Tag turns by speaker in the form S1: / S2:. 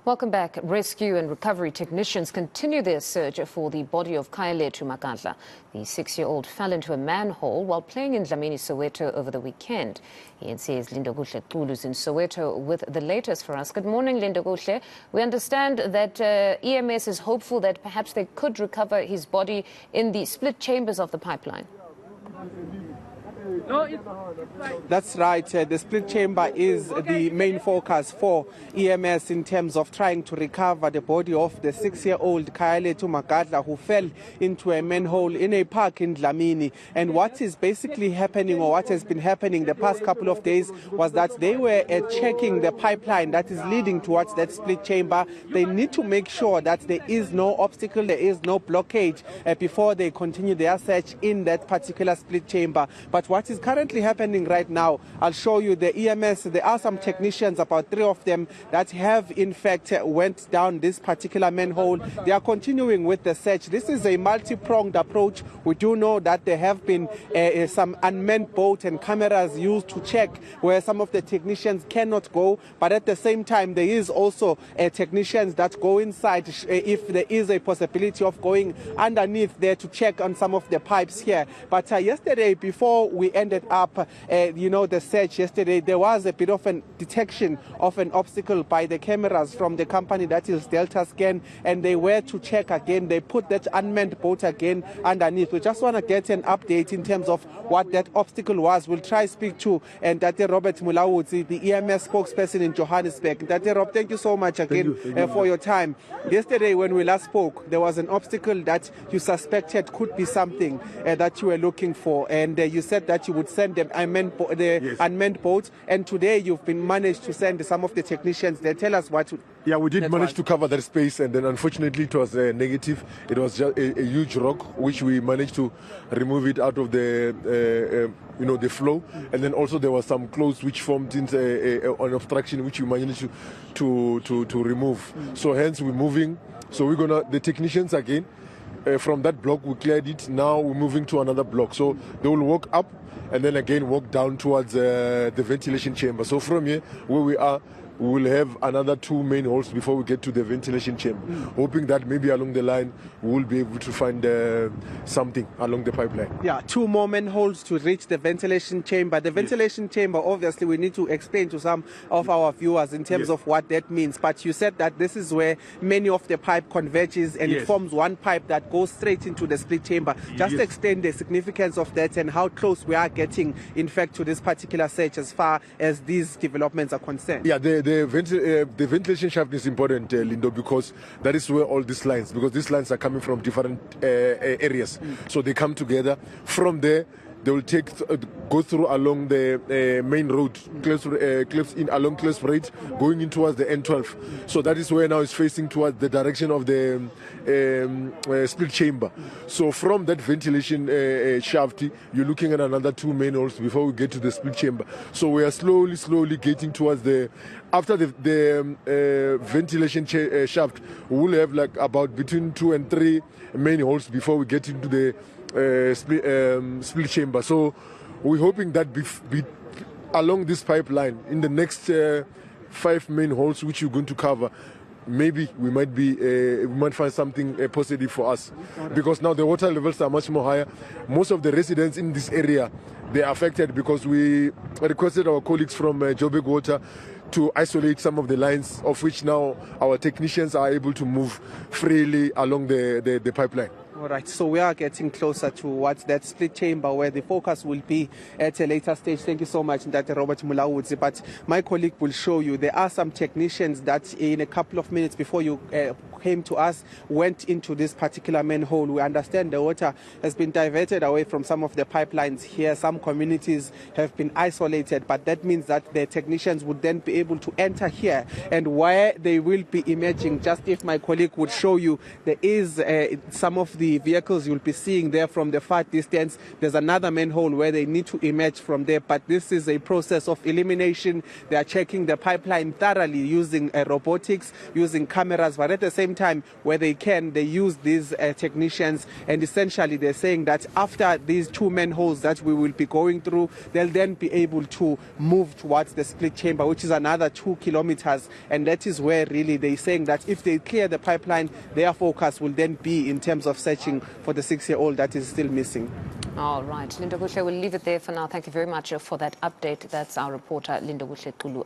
S1: Welcome back. Rescue and recovery technicians continue their search for the body of Khayalethu Magadla. The 6-year-old fell into a manhole while playing in Dlamini, Soweto over the weekend. eNCA's Lindokuhle Xulu is in Soweto with the latest for us. Good morning, Lindokuhle. We understand that EMS is hopeful that perhaps they could recover his body in the split chambers of the pipeline.
S2: That's right. The split chamber is the main focus for EMS in terms of trying to recover the body of the 6-year-old Khayalethu Magadla, who fell into a manhole in a park in Dlamini. And what is basically happening, or what has been happening the past couple of days, was that they were checking the pipeline that is leading towards that split chamber. They need to make sure that there is no obstacle, there is no blockage before they continue their search in that particular split chamber. But what is currently happening right now, I'll show you the EMS. There are some technicians, about 3 of them, that have in fact went down this particular manhole. They are continuing with the search. This is a multi-pronged approach. We do know that there have been some unmanned boats and cameras used to check where some of the technicians cannot go, but at the same time there is also technicians that go inside if there is a possibility of going underneath there to check on some of the pipes here. But yesterday, before we ended up the search yesterday, there was a bit of a detection of an obstacle by the cameras from the company that is Delta Scan, and they were to check again. They put that unmanned boat again underneath. We just want to get an update in terms of what that obstacle was. We'll try to speak to Dr. Robert Mulawudzi, the EMS spokesperson in Johannesburg. Dr. Rob, thank you so much again for your time. Yesterday when we last spoke, there was an obstacle that you suspected could be something that you were looking for, and you said that you would send them unmanned boats, and today you've been managed to send some of the technicians. They tell us what.
S3: Yeah, we did manage to cover that space, and then unfortunately it was negative. It was just a huge rock which we managed to remove it out of the the flow, and then also there was some clothes which formed into an obstruction which we managed to remove. So hence we're moving. So we're gonna the technicians again from that block we cleared it. Now we're moving to another block. So they will walk up and then again walk down towards the ventilation chamber. So from here where we are, we will have another 2 main holes before we get to the ventilation chamber, hoping that maybe along the line we will be able to find something along the pipeline.
S2: Yeah, 2 more manholes to reach the ventilation chamber. The ventilation chamber, obviously, we need to explain to some of our viewers in terms of what that means. But you said that this is where many of the pipe converges and it forms one pipe that goes straight into the split chamber. Just explain the significance of that and how close we are getting, in fact, to this particular search as far as these developments are concerned.
S3: Yeah, the ventilation shaft is important, Lindo, because that is where all these lines, because these lines are coming from different areas. So they come together. From there, they will go through along the main road, along Cliffs Parade, going in towards the N12. So that is where now it's facing towards the direction of the split chamber. So from that ventilation shaft, you're looking at another 2 main holes before we get to the split chamber. So we are slowly getting towards after the ventilation shaft, we will have like about between 2 and 3 main holes before we get into the split chamber. So we're hoping that along this pipeline in the next 5 main holes which you're going to cover, maybe we might find something positive for us, because now the water levels are much more higher. Most of the residents in this area, they are affected because we requested our colleagues from Joburg Water to isolate some of the lines, of which now our technicians are able to move freely along the pipeline.
S2: All right, so we are getting closer towards that split chamber where the focus will be at a later stage. Thank you so much, Dr. Robert Mulawudzi. But my colleague will show you there are some technicians that in a couple of minutes before you came to us went into this particular manhole. We understand the water has been diverted away from some of the pipelines here. Some communities have been isolated, but that means that the technicians would then be able to enter here, and where they will be emerging, just if my colleague would show you, there is some of the vehicles you'll be seeing there from the far distance. There's another manhole where they need to emerge from there, but this is a process of elimination. They are checking the pipeline thoroughly using robotics, using cameras, but at the same same time, where they can, they use these technicians, and essentially they're saying that after these 2 manholes that we will be going through, they'll then be able to move towards the split chamber, which is another 2 kilometers, and that is where really they're saying that if they clear the pipeline, their focus will then be in terms of searching for the 6-year-old that is still missing.
S1: All right, Lindokuhle, we'll leave it there for now. Thank you very much for that update. That's our reporter, Lindokuhle Xulu.